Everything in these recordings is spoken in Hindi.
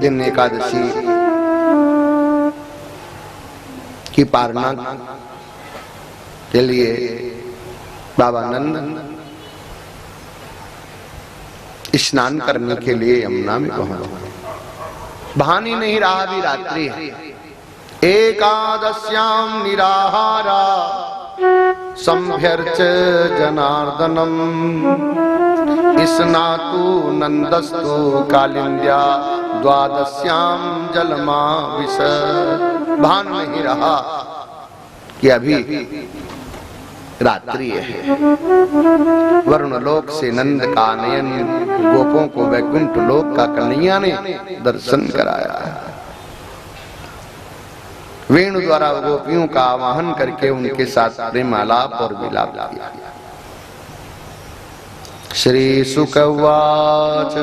दिन एकादशी की पारना के लिए बाबा नंद स्नान करने के लिए यमुना में पहुंचे। भान ही नहीं रहा, भी रात्रि है। एकादश्याम निराहारा संभ्यर्च जनार्दनम स्नातु नंदस्तु कालिंद्या द्वादश्याम जलमाविश। भान नहीं रहा कि अभी रात्रि है। वरुण लोक से नंद का नयन गोपों को वैकुंठ लोक का कन्हैया ने दर्शन कराया है। वेणु द्वारा गोपियों का आवाहन करके उनके साथ प्रेम आलाप और विलाप किया। श्री शुक उवाच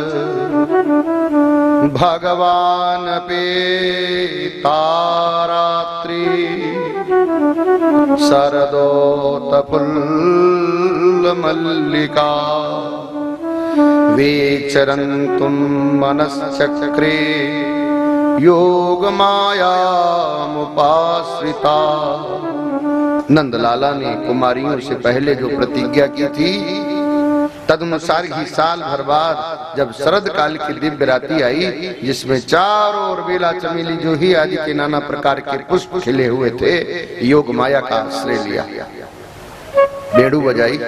भगवान पेतारात्रि शरदोत्फुल्ल मल्लिका विचरन्तुं मनश्चक्रे योग मायामुपाश्रिता। नंदलाला ने कुमारियों से पहले जो प्रतिज्ञा की थी, तदनुसार ही साल भर बाद जब शरद काल की दिव्य रात्रि आई, जिसमें चारों ओर बेला चमेली जूही आदि के नाना प्रकार के पुष्प खिले हुए थे, योग माया का आश्रय लिया। बेड़ू बजाई,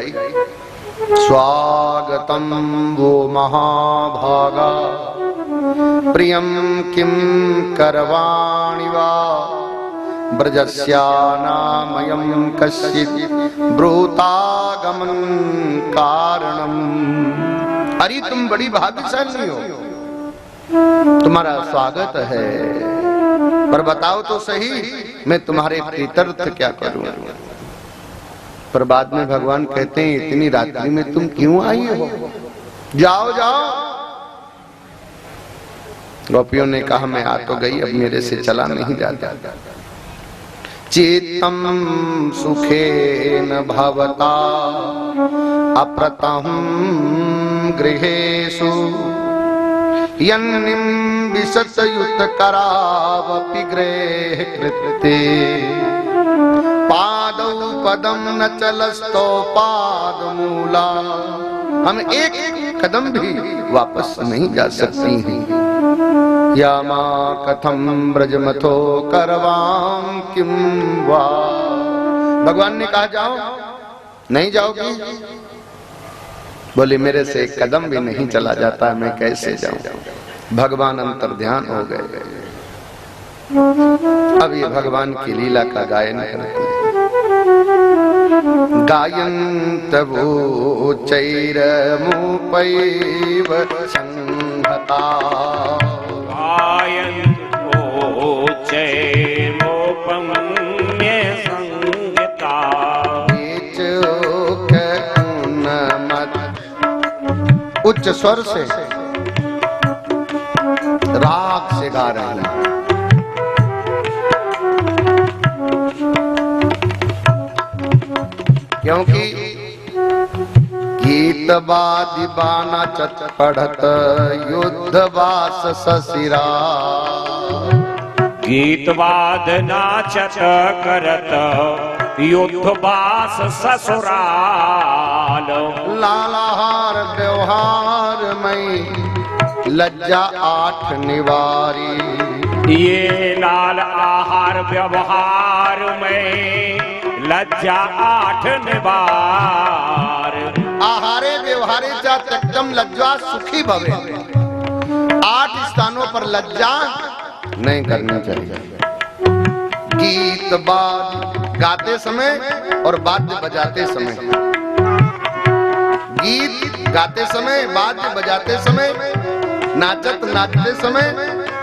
स्वागतम वो महाभागा प्रियम किम करवाणि वा ब्रजस्यानामयं कश्चित् ब्रूतागमन कारणम। अरे तुम बड़ी भाग्यशाली हो, तुम्हारा स्वागत है, पर बताओ तो सही मैं तुम्हारे प्रीत्यर्थ क्या करूं। पर बाद में भगवान कहते हैं इतनी रात्रि में तुम क्यों आई हो, जाओ जाओ। गोपियों ने कहा मैं आ तो गई, अब मेरे से चला नहीं जाता। चेतम सुखेन भवता अप्रतहं गृहेषु यन्निं विशतयुतकरावपि गृहे कृते पादौ पदम न चलस्तो पादमूला। हम एक कदम भी वापस नहीं जा सकती हैं। यामा कथम ब्रजमथो करवाम किम वा। भगवान ने कहा जाओ, नहीं जाओगी? बोले मेरे से एक कदम भी नहीं चला जाता, मैं कैसे जाऊं। भगवान अंतर्ध्यान हो गए। अब ये भगवान की लीला का गायन करते हैं। गायन्त भूचैरमुपैव संहता उच्च स्वर से राग से गा रहे हैं। क्योंकि गीत बादि बाना चत पढ़त युद्ध बास ससिरा। गीत वाद नाचत करत युद्ध बास ससुराल। लालाहार व्यवहार में लज्जा आठ निवारी। ये लाल आहार व्यवहार में लज्जा आठ निवार। आहारे व्यवहारे चा त्यक्तम लज्जा सुखी भवे। 8 स्थानों पर लज्जा नहीं करनी चाहिए। गीत बाद गाते समय और वाद्य बजाते समय। गीत गाते समय, वाद्य बजाते समय, नाचत नाचते समय,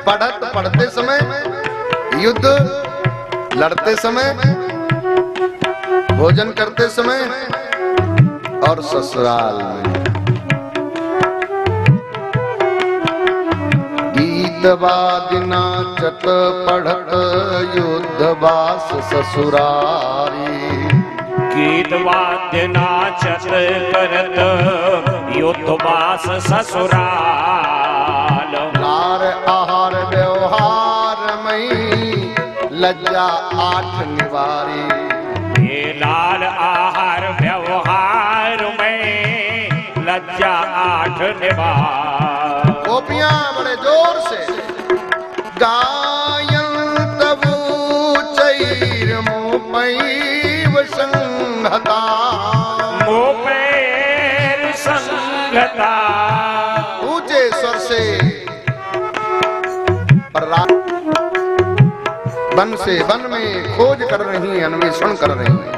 पढ़त पढ़ते समय, युद्ध लड़ते समय, भोजन करते समय और ससुराल में। गीत वाद्य नाचत पढ़त युद्ध बास ससुरारी। गीत वाद्य नाचत करत युद्ध बास ससुराल। लार आहार लज्जा आठ निवारी। ये लाल आहार व्यवहार में लज्जा आठ निवार। गोपियां बड़े जोर से गायन तबु चैर मोपैव संहता। मोपैर संगता। ऊंचे स्वर से वन से वन में खोज कर रही, अन्वेषण कर रही हैं।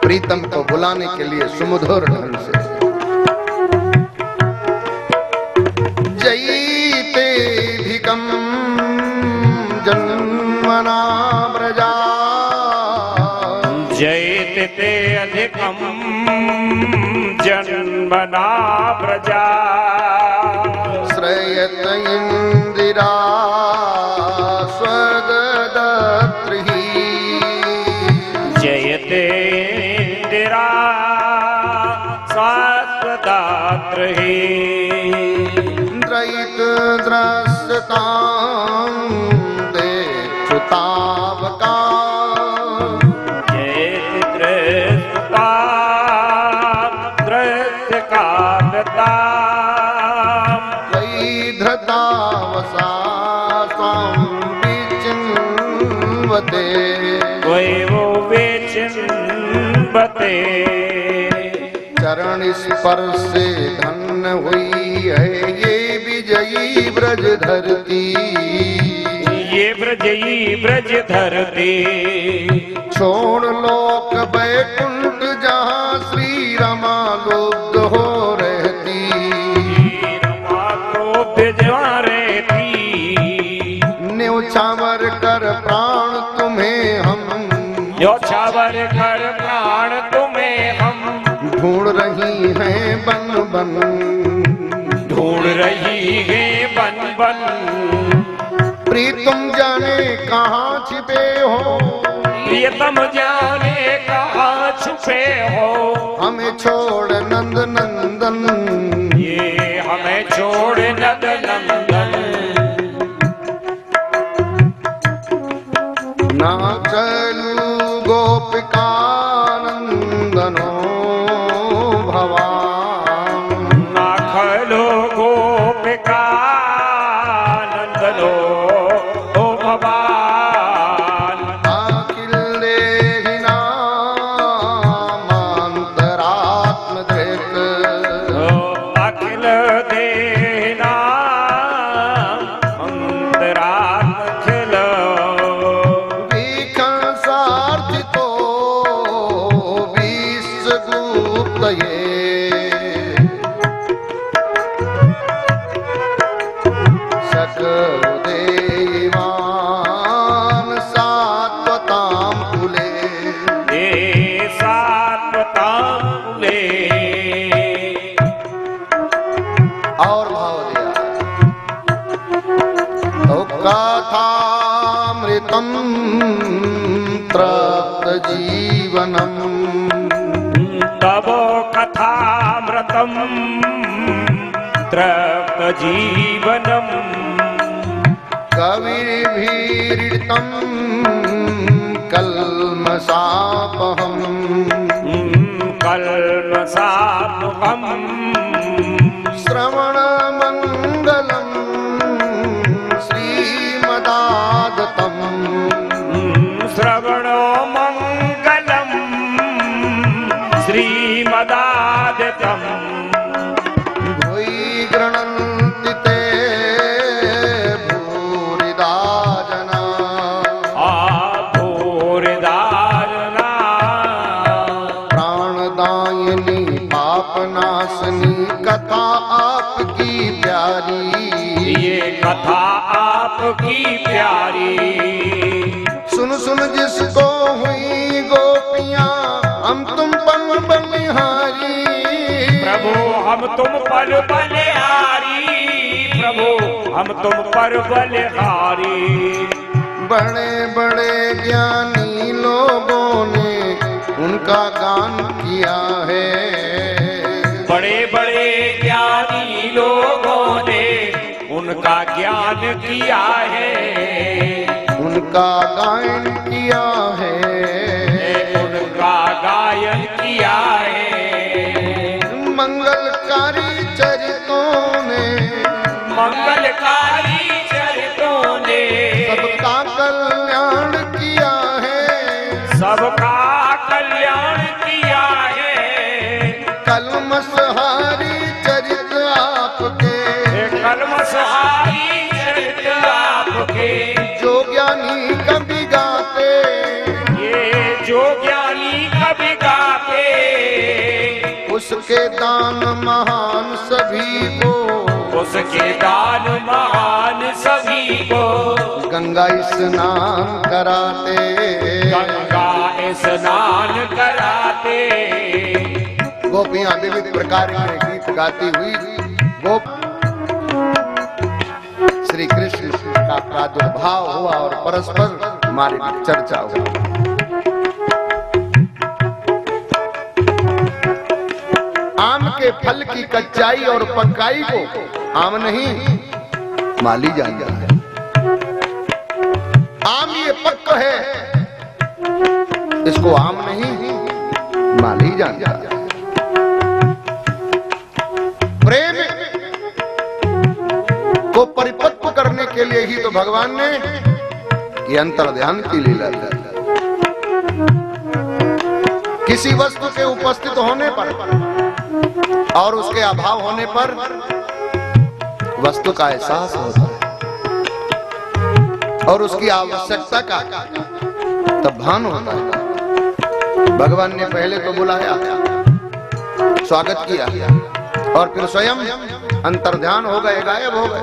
प्रीतम को बुलाने के लिए सुमधुर ढंग से जयते धिकम जन्मना ब्रजा। जयते अधिकम जन्मना ब्रजा। श्रयत इंदिरा स्वदत्तृहि। जयते इंदिरा स्वदत्तृहि। द्रैत द्रष्टां देक्षुतावका। जयति दृष्टा दृष्टकालता। धृतावसा स्वां विचिन्वते। वो विचिन्वते। चरण स्पर्श से धन्य हुई है ये विजयी ब्रज धरती। ये ब्रजयी ब्रज धरती। छोड़ लोक बैकुंठ जहाँ श्री रमा लुब्ध हो रहती। न्योछावर कर प्राण तुम्हें हम। न्योछावर कर प्राण तुम्हें हम। ढूंढ रही हैं बन बन। ढूंढ रही है बन बन। प्रीतम जाने कहाँ छिपे हो। प्रियतम जाने कहाँ छुपे हो। हमें छोड़ नंद नंदन। ये हमें छोड़ नंद नंदन। ना चलू गोपिका नंदनो भवान। ना खलो गोपिका नंदनो ओ भवान। अखिल देहि नामांतरात्म धृत। अखिल देना अंतरात्मखिल। सकदेवान सात्वतां कुले। सात्वतां कुले। और भाव दिया तो कथामृतम तृप्त जीवनम। तब कथामृतम तृप्त जीवनम। कविभिरीडितं कल्मषापहम्। कल्मषापहम्। श्रवणमङ्गलं श्रीमदागतम्। श्रवणमङ्गलं श्रीमदागतम्। भुवि गृह्णन्ति ते भूरिदा जना। भूरिदा जना। प्राणदायिनी पापनाशनी कथा आपकी प्यारी। ये कथा आपकी प्यारी। सुन सुन जिसको हुई गोपियां हम तुम पर बलिहारी। प्रभु हम तुम पर बलिहारी। प्रभु हम तुम पर बलिहारी। बड़े बड़े ज्ञानी लोगों ने उनका गान किया है। बड़े बड़े ज्ञानी लोगों ने उनका ज्ञान किया है, उनका गायन किया है, उनका गायन किया है। मंगलकारी चरितों ने, मंगलकारी चरितों ने सबका कल्याण किया है, सबका कल्याण किया है। कलमसहारी चरित आपके, कलमसहारी चरित आपके, जो ज्ञानी कभी गाते, ये जो ज्ञानी कभी गाते, उसके दान महान सभी को, उसके दान महान सभी को। गंगा स्नान कराते, गंगा स्नान कराते। गोपियां विविध प्रकार के गीत गाती हुई गोप श्री कृष्ण का प्रादुर्भाव हुआ और परस्पर हमारी चर्चा हुई। आम के फल की कच्चाई और पक्काई को आम नहीं माली जानता है। आम ये पक्का है, इसको आम नहीं माली जानता है। प्रेम को परिपक्व करने के लिए ही तो भगवान ने ये अंतर्ध्यान की लीला की। किसी वस्तु के उपस्थित होने पर और उसके अभाव होने पर वस्तु का एहसास होता है और उसकी आवश्यकता का तब भान होता है। भगवान ने पहले तो बुलाया, स्वागत किया और फिर स्वयं अंतर्ध्यान हो गए, गायब हो गए।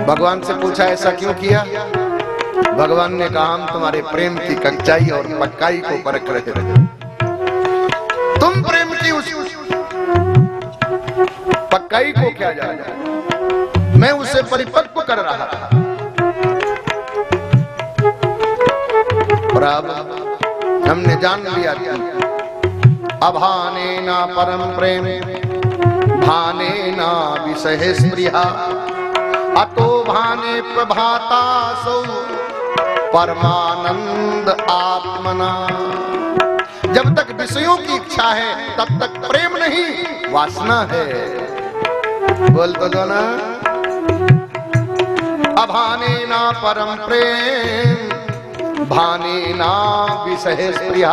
भगवान से पूछा ऐसा क्यों किया? भगवान ने कहा हम तुम्हारे प्रेम की कच्चाई और पक्काई को परख रहे थे। तुम प्रेम की उस पक्काई को क्या जाना, मैं उसे परिपक्व कर रहा था। और अब हमने जान लिया था, अभाने ना परम प्रेम, भाने ना विषय स्प्रिया, अतो भाने प्रभाता सौ परमानंद आत्मना। जब तक विषयों की इच्छा है तब तक प्रेम नहीं, वासना है। बोल तो दो ना। अभाने ना परम प्रेम, भाने ना विषय स्प्रिया।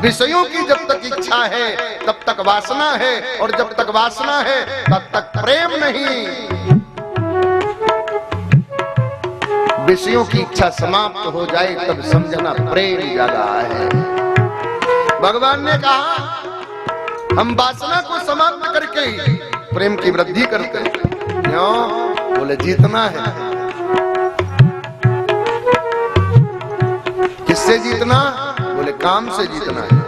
विषयों की जब तक इच्छा है तब तक वासना है, और जब तक वासना है तब तक प्रेम नहीं। विषयों की इच्छा समाप्त हो जाए तब समझना प्रेम जागा है। भगवान ने कहा हम वासना को समाप्त करके प्रेम की वृद्धि करते हैं। क्यों? बोले जीतना है। किससे जीतना? बोले काम से जीतना है।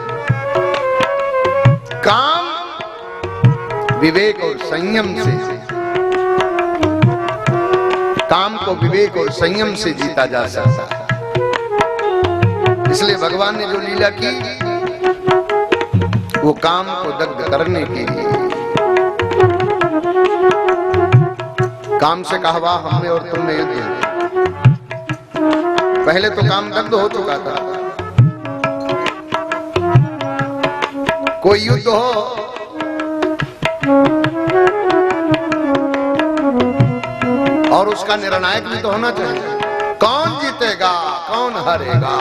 काम विवेक और संयम से, काम को विवेक और संयम से जीता जा सकता है। इसलिए भगवान ने जो लीला की वो काम को दग्ध करने के लिए। काम से कहवा हमने और तुमने युद्ध। पहले तो काम दग्ध हो चुका था। कोई युद्ध हो और उसका निर्णायक भी तो होना चाहिए। कौन जीतेगा, कौन हारेगा।